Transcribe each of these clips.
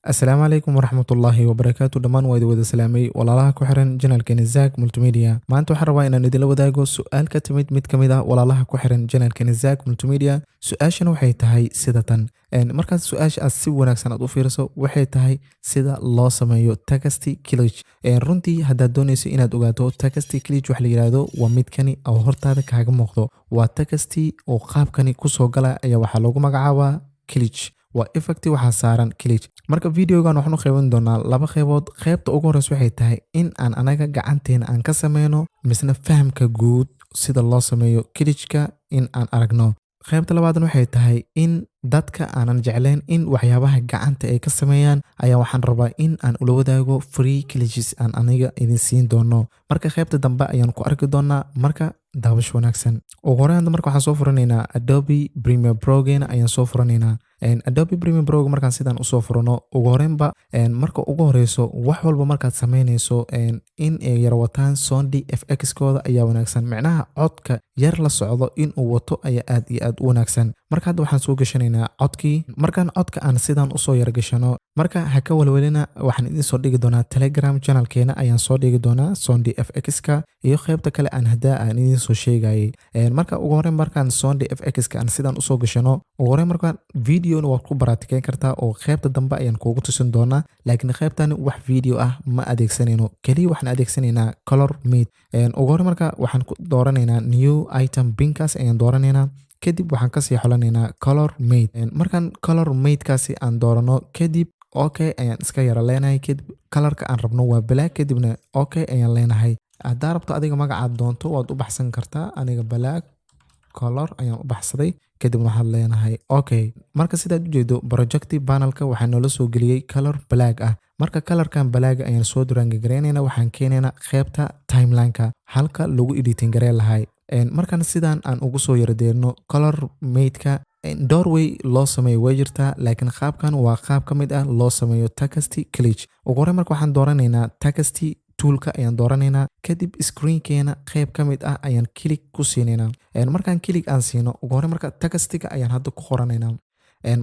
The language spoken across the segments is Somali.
Asalaamu calaykum waraxmatullaahi wabarakaatu dhammaan waa idin wada salaamay walaalaha ku xiran janaalkeena Zack Multimedia. Maanta waxaan rabaa inaan idinla wadaago su'aal ka timid mid ka mid ah walaalaha ku xiran janaalkeena Zack Multimedia. Su'aashan waxay tahay sida tan. Markaad su'aasha aad si wanaagsan aad u fiiriso waxay tahay sida loo sameeyo text glitch. Runtii haddaad doonayso inaad ogaato text glitch wax la yiraahdo waa midkani oo hortaada kaaga muuqdo. Waa text oo qaabkani ku soo gala ayaa waxaa loogu magacaabaa glitch. waa effect waxa saaran glitch. Marka videogan waxaan u qeybin doonaa laba qeybood. Qeybta ugu horeysa waxay tahay in aan anaga gacanteena aan ka sameyno misna fahamka guud sida loo sameeyo glitchka in aan aragno. Qeybta labaadna waxay tahay in dadka aanan jeclayn in waxyaabaha gacanta ay ka sameeyaan ayaa waxaan rabaa in aan ula wadaago free glitches aan aniga idin siin doono. Marka qeybta dambe ayaan ku arki doonaa. Marka daawash wanaagsan. Ugu horeyn marka waxaan soo furanaynaa Adobe Premiere Pro ayaan soo furanaynaa. Adobe Premiere Pro markaan sidaan u soo furano ugu horeynba marka ugu horeyso wax walba markaad sameynayso in ay yar wataan Sound FX kooda ayaa wanaagsan. Macnaha codka yar la socdo in uu wato ayaa aad iyo aad u wanaagsan. Marka hadda waxaan soo gashanaynaa codkii. Markaan codka aan sidaan u soo yar gashano marka ha ka walwalina waxaan idin soo dhigi doonaa Telegram channelkeena ayaan soo dhigi doonaa Sound FX ka iyo qaybta kale aan aan idin soo sheegayay. Marka ugu horeyn markaan Sound FX ka aan sidaan u soo gashano ugu horeyn markaan video waad ku baraatikeyn kartaa oo qaybta dambe ayaan kuugu tusin doonaa. Laakiin qaybtan wax video ah ma adeegsanayno. Kaliya waxaan adeegsanaynaa color mate. Ugu horeyn marka waxaan ku dooranaynaa new item pinkaas ayaan dooranaynaa. Kadib waxaan ka sii xulanaynaa color mate. Markaan color mate kaasi aan doorano kadib okay ayaan iska yara leenahay. Kadib colorka aan rabno waa black kadibna okay ayaan leenahay. Haddaad rabto adiga magacaad doonto waad u baxsan kartaa. Aniga black color ayaan u baxsaday kadib waxaad leenahay okay. Marka sidaad u jeedo project panelka waxaa noola soo geliyay color black ah. Marka colorkan black ayaan soo durangagaraynayna waxaan keenaynaa qaybta timeline-ka halka lagu editing gareyn lahay. Markaan sidaan aan ugu soo yara deerno color mate-ka doorway loo sameeyo way jirtaa laakiin qaabkan waa qaab ka mid ah loo sameeyo text glitch. Ugu horeyn marka waxaan dooranaynaa text toolka ayaan dooranaynaa kadib screenkeena qayb ka mid ah ayaan click ku siinaynaa. Markaan click aan siino ugu horeyn marka textiga ayaan hadda ku qoranaynaa.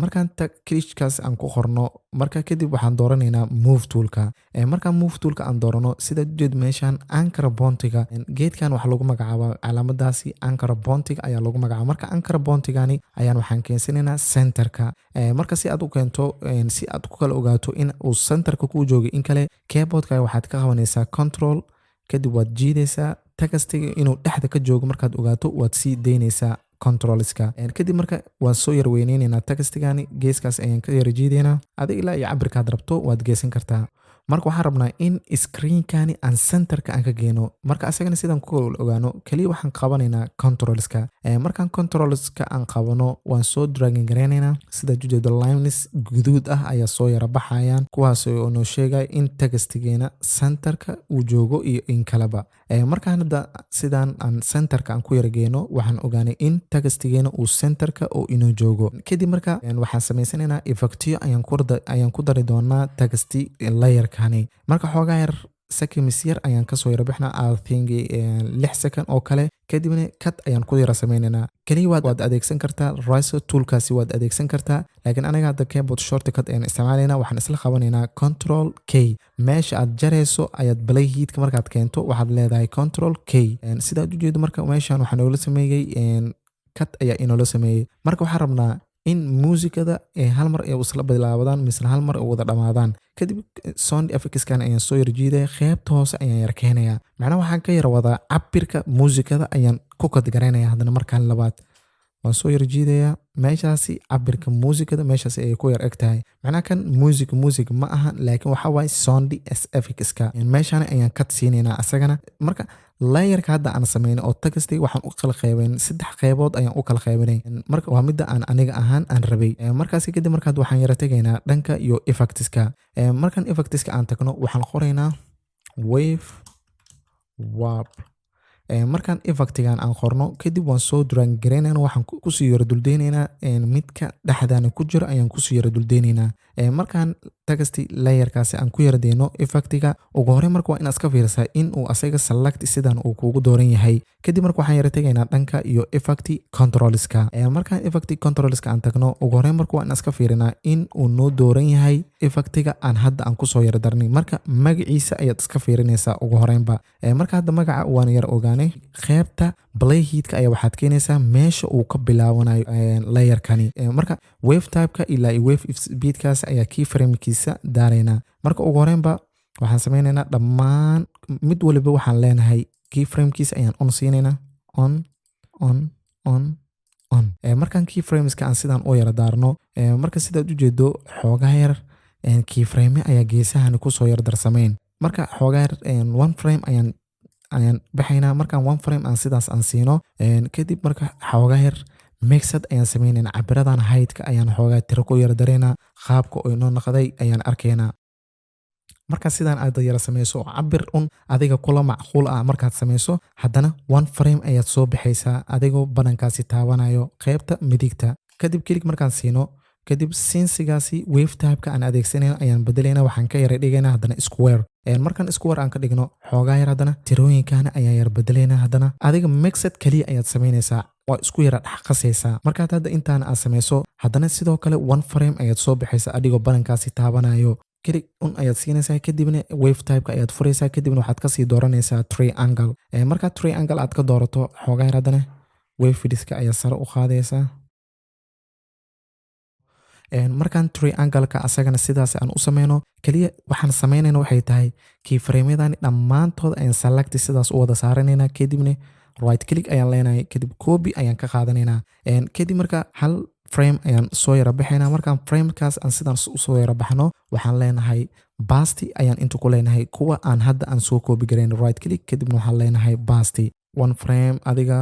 Markaan glitchkaas aan ku qorno marka kadib waxaan dooranaynaa move toolka. Markaan move toolka aan doorano sida jeed meeshan anchor point-ga geedkan waxa lagu magacaabaa calaamadaasi anchor point-ga ayaa lagu magacaabaa. Marka anchor point-gani ayaan waxaan keensanaynaa centerka. Marka si aad u keento si aad ku kala ogaato in uu centerka ku joogo in kale keyboardka waxaad ka qabanaysaa control kadib waad jiidaysaa textiga inuu dhexda ka joogo markaad ogaato waad sii daynaysaa controlska. Kadib marka waan soo yar weyneynayna textigani geeskaas ayaan ka yar jiidaynaa. Adiga ilaa iyo cabirkaad rabto waad geesan kartaa. Marka waxaan rabnaa in screenkani aan centerka aan ka geeno. Marka asagana sidaan ku ogaano kaliya waxaan qabanaynaa controlska. Markaan controlska aan qabano waan soo dragging gareynaynaa sida jujeeda lines guduud ah ayaa soo yara baxayaan kuwaas oo noo sheegay in textigeena centerka uu joogo iyo in kaleba. Markaan hadda sidaan aan centerka aan ku yara geeno waxaan ogaanay in textigeena uu centerka oo inoo joogo. Kadib marka waxaan sameysanaynaa effectyo ayaan ku dari doonaa text layer kani. Marka xoogaa yar seconds yar ayaan ka soo yara bixnaa I think 6 second oo kale kadibna cut ayaan ku yara sameynaynaa. Kaliya waad adeegsan kartaa razor toolkaasi waad adeegsan kartaa laakiin anaga hadda keyboard shortcut ayaan isticmaalaynaa. Waxaan isla qabanaynaa control K. meesha aad jarayso ayaad play heat markaad keento waxaad leedahay control K. Sidaad u jeedo marka meeshan waxaan noola sameeyay cut ayaa inoola sameeyay. Marka waxaan rabnaa in muusikada hal mar ay isla bilaabadaan misna hal mar ay wada dhamaadaan. Kadib Sound FX kan ayaan soo yar jiiday qaybta hoose ayaan yar keenayaa. Macnaha waxaan ka yar wadaa cabirka muusikada ayaan ku kad gareynayaa haddana markaan labaad waan soo yar jiidayaa meeshaasi cabirka muusikada meeshaasi ay ku yar eg tahay. Macnaha kan music ma aha laakiin waxa waay Sound FX ka meeshaan ayaan cut siinaynaa asagana. Marka layerka hadda aan sameeyay oo textiga waxaan u kala qeybin 3 qaybood ayaan u kala qeybinay. Marka waa midda aan aniga ahaan aan rabay. Markaas kadib markaad waxaan yara tagaynaa dhanka iyo effectska. Markaan effectska aan tagno waxaan qoraynaa wave warp. Markaan effectigan aan qorno kadib waan soo duraan gareynaynaa waxaan ku sii yara duldeynaynaa midka dhexdaana ku jiro ayaan ku sii yara duldeynaynaa. Markaan text layerkaasi aan ku yardeeno effectiga ugu hore marka waa in iska fiirsaa in uu asaga select sidan uu kugu dooran yahay kadib marka waxaan yara tegaynaa dhanka iyo effect controlska markaan effect controlska aan tagno ugu hore marka waa in iska fiirinaa in uu noo dooran yahay effectiga aan hadda aan kusoo yara darnay marka magaciisa ayaad iska fiirinaysaa ugu horeynba marka hadda magaca waan yara ogaanay qaybta playheadka ayaa waxaad keenaysaa meesha uu ka bilaabanayo layerkani marka wave typeka ilaa wave speedkaas ayaa keyframekiisa daaraynaa marka ugu horeynba waxaan sameynaynaa dhammaan mid waliba waxaan leenahay keyframekiisa ayaan on siinaynaa on markaan keyframeska aan sidaan u yara daarno marka sidaad u jeedo xoogaa yar keyframe ayaa geesahani kusoo yar darsameyn marka xoogaa yar one frame ayaan baxaynaa markaan one frame aan sidaas aan siino kadib marka xoogaa yar mixed ayaan sameynayna cabiradan heightka ayaan xoogaa tiro ku yara dareynaa qaabka oo inoo noqday ayaan arkaynaa marka sidaan aad yara sameyso cabir adiga kula macquul ah markaad sameyso haddana one frame ayaad soo baxaysaa adigoo badankaasi taabanayo qaybta midigta kadib kilig markaan siino kadib sensigaasi wave typeka aan adeegsanayna ayaan bedelayna waxaan ka yara dhigaynaa haddana square markaan square aan ka dhigno xoogaa yar haddana tirooyinkana ayaan yara bedelaynaa haddana adiga mixed kaliya ayaad samaynaysaa waa isku yara dhexqasaysaa markaad hadda intaana aad sameyso haddana sidoo kale one frame ayaad soo baxaysaa adigoo badankaasi taabanayo kilig ayaad siinaysaa kadibna wave typeka ayaad furaysaa kadibna waxaad kasii dooranaysaa triangle markaad triangle aad ka doorato xoogaa yar haddana wave widthka ayaa sare u qaadaysaa markaan triangle-ka asagana sidaas aan u sameyno kaliya waxaan sameynayna waxay tahay keyframeyadan dhammaantood ayaan select sidaas u wada saaranaynaa kadibna right click ayaan leenahay kadib copy ayaan ka qaadanaynaa kadib marka hal frame ayaan soo yara baxaynaa markaan framekaas aan sidaan usoo yara baxno waxaan leenahay basti ayaan inta ku leenahay kuwa aan hadda aan soo copy garayn right click kadibna waxaan leenahay basti one frame adiga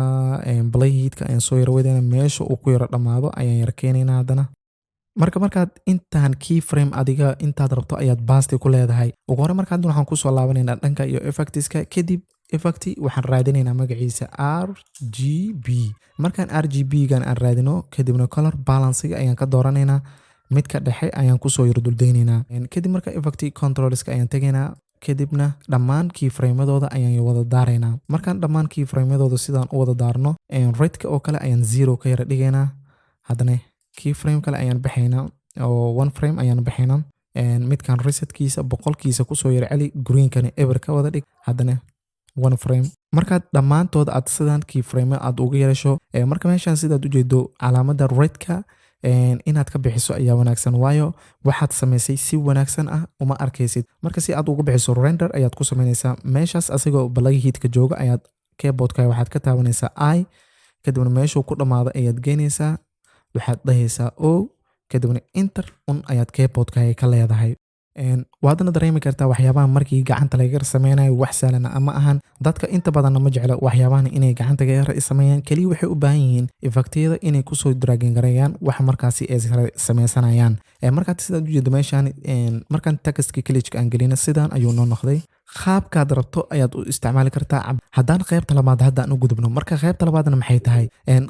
playheadka ayaan soo yara wadayna meesha uu ku yara dhammaado ayaan yara keenaynaa haddana markaad intaan keyframe adiga intaad rabto ayaad basti ku leedahay ugu hore marka hadda waxaan kusoo laabanaynaa dhanka iyo effectska kadib effect waxaan raadinaynaa magaciisa RGB markaan RGB gan aan raadino kadibna color balancega ayaan ka dooranaynaa midka dhexe ayaan kusoo yar duldeynaynaa kadib marka effect controlska ayaan tegaynaa kadibna dhammaan keyframeadooda ayaan wada daaraynaa markaan dhammaan keyframeadooda sidaan u wada daarno redka oo kale ayaan 0 ka yara dhigaynaa haddana keyframe kale ayaan baxaynaa oo one frame ayaan baxaynaa midkan resetkiisa boqolkiisa kusoo yara celi greenkani ever ka wada dhig haddana one frame markaad dhammaantood aad sidaan keyframe aad uga yeesho marka meeshaan sidaad u jeedo calaamada redka inaad ka bixiso ayaa wanaagsan waayo waxaad samaysay si wanaagsan ah uma arkaysid marka si aad uga bixiso render ayaad ku samaynaysaa meeshaas asagoo playheadka jooga ayaad keyboardka waxaad ka taabanaysaa I kadibna meeshuu ku dhammaado ayaad geynaysaa waxaad dhahaysaa o kadibna enter ayaad keyboardka ka leedahay waadna dareemi kartaa waxyaabaha markii gacanta laga sameynayo wax sahlan ama ahan dadka inta badan ma jecla waxyaabahan inay gacanta laga sameeyaan kaliya waxay u baahan yihiin effectyada inay kusoo dragging gareeyaan wax markaasi ay sameysanayaan markaad sidaad u jeedo meeshaan markaan textka click aan gelina sidaan ayuu noo noqday qaabkaad rabto ayaad u isticmaali kartaa haddaan qaybta labaad haddaan u gudubno marka qaybta labaadna maxay tahay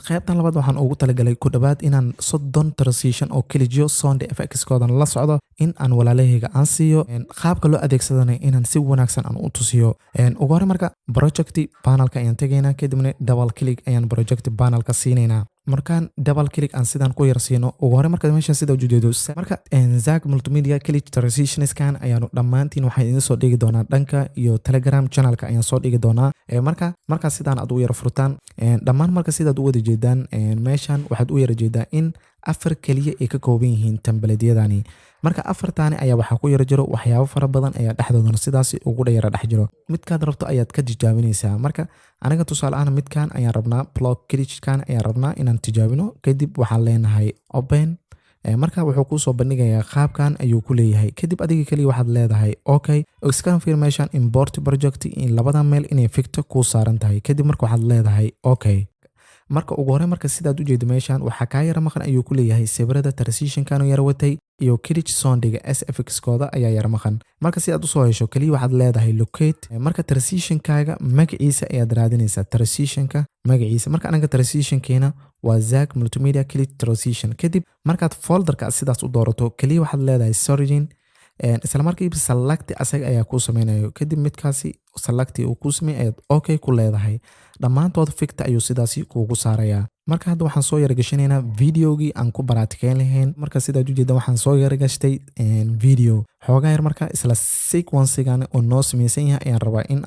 qaybtan labaad waxaan ugu talagalay ku dhawaad inaan 30 transition oo kelijiyo sound effectskoodan la socdo in aan walaalahayga aan siiyo qaabka loo adeegsadana inaan si wanaagsan aan u tusiyo ugu hore marka project panelka ayaan tegaynaa kadibna double click ayaan project panelka siinaynaa markaan double click aan sidaan ku yar siino ugu hore marka meesha sida ujeedo marka Zack Multimedia Click Transition ayaanu dhammaantiin waxaan idin soo dhigi doonaa dhanka iyo Telegram channelka ayaan soo dhigi doonaa marka sidaan aad u yar furtaan dhammaan marka sidaad u wada jeedaan meeshan waxaad u yar jeedaa in afar kaliya ay ka kooban yihiin templateadani marka afartaani ayaa waxaa ku yara jiro waxyaabo fara badan ayaa dhexdoodana sidaas ugu dhayara dhex jiro midkaad rabto ayaad ka tijaabinaysaa marka aniga tusaale ahaan midkan ayaan rabnaa block clickkan ayaan rabnaa inaan tijaabino kadib waxaan leenahay open marka wuxuu kuu soo bandhigayaa qaabkan ayuu ku leeyahay kadib adiga kaliya waxaad leedahay okay confirmation import project in labada meel inay ficto kuu saaran tahay kadib marka waxaad leedahay okay marka ugu hore marka sidaad u jeedo meeshan waxa ka yara maqan ayuu ku leeyahay sawirada transition-kan yara watay iyo click sound-ga SFX-kooda ayaa yara maqan marka si aad u soo hesho kaliya waxaad leedahay locate marka transition-kaaga magaciisa ayaad raadinaysaa transition-ka magaciisa marka anaga transition-keena waa Zack Multimedia Click Transition kadib markaad folder-ka sidaas u doorato kaliya waxaad leedahay origin isla markiiba select asaga ayaa ku sameynayo kadib midkaasi select uu ku sameeyay aad okay ku leedahay dhamaantood ficta ayuu sidaasi kuugu saaraya marka hadda waxaan soo yar gashanaynaa videogii aan ku baraatikeyn lahayn marka sidaad u jeeda waxaan soo yar gashtay video xoogaa yar marka isla sequence-gan oo noo sameysan yahay ayaan rabaa in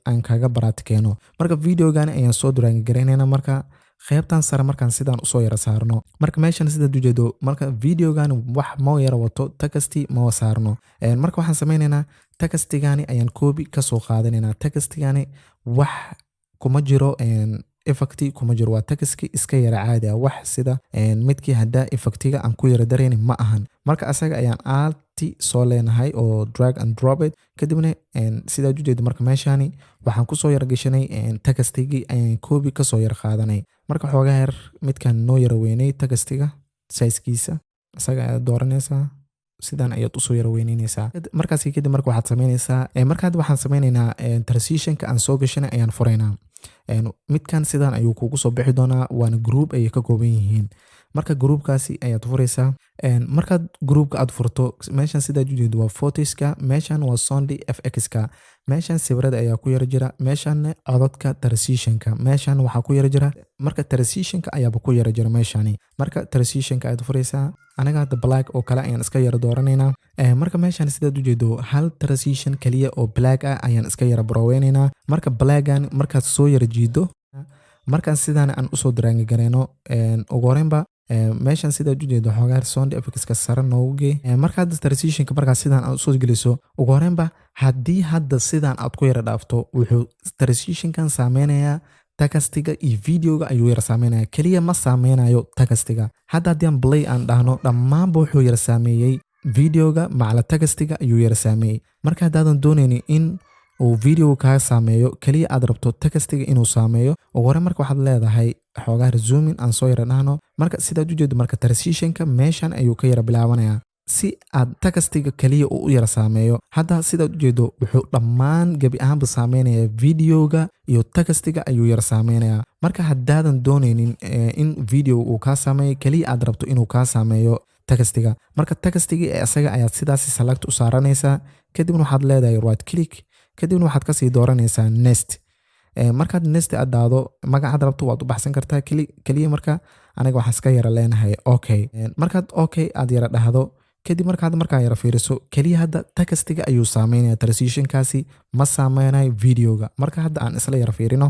aan kaga baraatikeeno marka videogan ayaan soo duraan gareynayna marka qaybtan sare markaan sidaan usoo yara saarno marka meeshan sidaad u jeedo marka videogan wax ma yara wato texti ma saarno marka waxaan sameynaynaa textigani ayaan copy ka soo qaadanaynaa textigani wax kuma jiro effecti kuma jiro waa textki iska yara caadi ah wax sida midkii hadda effectiga aan ku yara dareen ma ahan marka asaga ayaan alti soo leenahay oo drag and drop it kadibna sidaad u jeedo marka meeshani waxaan ku soo yara gashanay textigi ayaan copy ka soo yara qaadanay marka xoogaa yar midkan noo yara weynay textiga size-kiisa asaga aad dooranaysaa sidaan ayaad u soo yara weynaynaysaa markaas kadib marka waxaad sameynaysaa marka waxaan sameynaynaa transition-ka aan soo gashanay ayaan furaynaa midkan sidaan ayuu kugu soo bixi doonaa waana group ay ka kooban yihiin marka groupkaasi ayaad furaysaa markaad groupka aad furto meeshan sidaad u jeedo waa photoska meeshan waa sound fx-ka meeshan sawirada ayaa ku yara jira meeshan codadka transition-ka meeshan waxaa ku yara jira marka transition-ka ayaaba ku yara jira meeshani marka transition-ka aad furaysaa anaga hadda black oo kale ayaan iska yara dooranaynaa marka meeshan sidaad u jeedo hal transition kaliya oo black ah ayaan iska yara baroweynaynaa marka blackan markaad soo yara jiido markaan sidaan aan usoo daraangi gareyno ugu horeynba meeshan sidaad u jeedo xoogaar sound effects-ka sare noogu gee marka hadda transition-ka markaa sidaan aad usoo geliso ugu horeynba haddii hadda sidaan aad ku yara dhaafto wuxuu transition-kan saameynayaa textiga iyo videoga ayuu yara saameynaya kaliya ma saameynayo textiga hadda haddii aan play aan dhahno dhammaanba wuxuu yara saameeyey videoga macala textiga ayuu yara saameeyey marka haddaadan doonaynin in uu video kaa saameeyo kaliya aad rabto textiga inuu saameeyo ugu hore marka waxaad leedahay xoogaa zooming aan soo yara dhahno marka sidaad u jeedo marka transition-ka meeshan ayuu ka yara bilaabanayaa si aad textiga kaliya uu u yara saameeyo hadda sidaad u jeedo wuxuu dhammaan gebi ahaanba saameynayaa videoga iyo textiga ayuu yara saameynayaa marka haddaadan doonaynin in video uu kaa saameeyo kaliya aad rabto inuu kaa saameeyo textiga marka textigii asaga ayaad sidaasi select u saaranaysaa kadibna waxaad leedahay right click kadibna waxaad kasii dooranaysaa next markaad next aad dhahdo magacaad rabto waad u baxsan kartaa kaliya marka aniga waxaan iska yara leenahay okay markaad okay aad yara dhahdo kadib markaa yara fiiriso kaliya hadda textiga ayuu saameynaya transition-kaasi ma saameynayo videoga marka hadda aan isla yara fiirino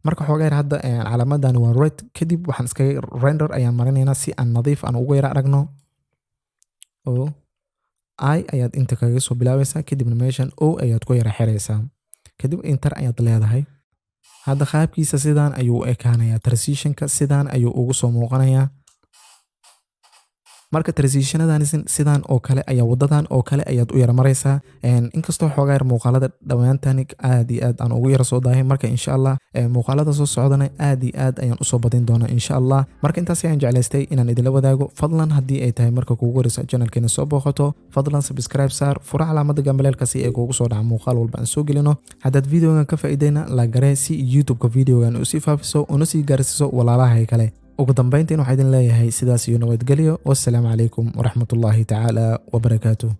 marka xoogaa yar hadda calaamadan waa red kadib waxaan iskaga render ayaan marinaynaa si aan nadiif aan ugu yara aragno oo I ayaad inta kaga soo bilaabaysaa kadibna meeshan O ayaad ku yara xiraysaa kadib enter ayaad leedahay hadda qaabkiisa sidaan ayuu u ekaanayaa transition-ka sidaan ayuu ugu soo muuqanayaa marka transitionadan sidaan oo kale ayaa wadadan oo kale ayaad u yara maraysaa inkastoo xoogaa yar muuqaalada dhammaantan aad iyo aad aan ugu yara soo daahay marka insha Allah muuqaalada soo socdana aad iyo aad ayaan usoo badin doonaa insha Allah marka intaas ayaan jeclaystay inaan idinla wadaago fadlan haddii ay tahay marka kuugu horeysa channelkeena soo booqato fadlan subscribe saar fura calaamada gambaleelka si ay kuugu soo dhaca muuqaal walba aan soo gelino haddaad videogan ka faa'iideyna la garee si YouTube-ka videogan u sii faafiso una sii gaarsiiso walaalaha kale ugu dambeyntiin waxaan idin leeyahay sidaas iyo nabadgelyo wassalaamu calaykum waraxmatullaahi tacaala wabarakaatuh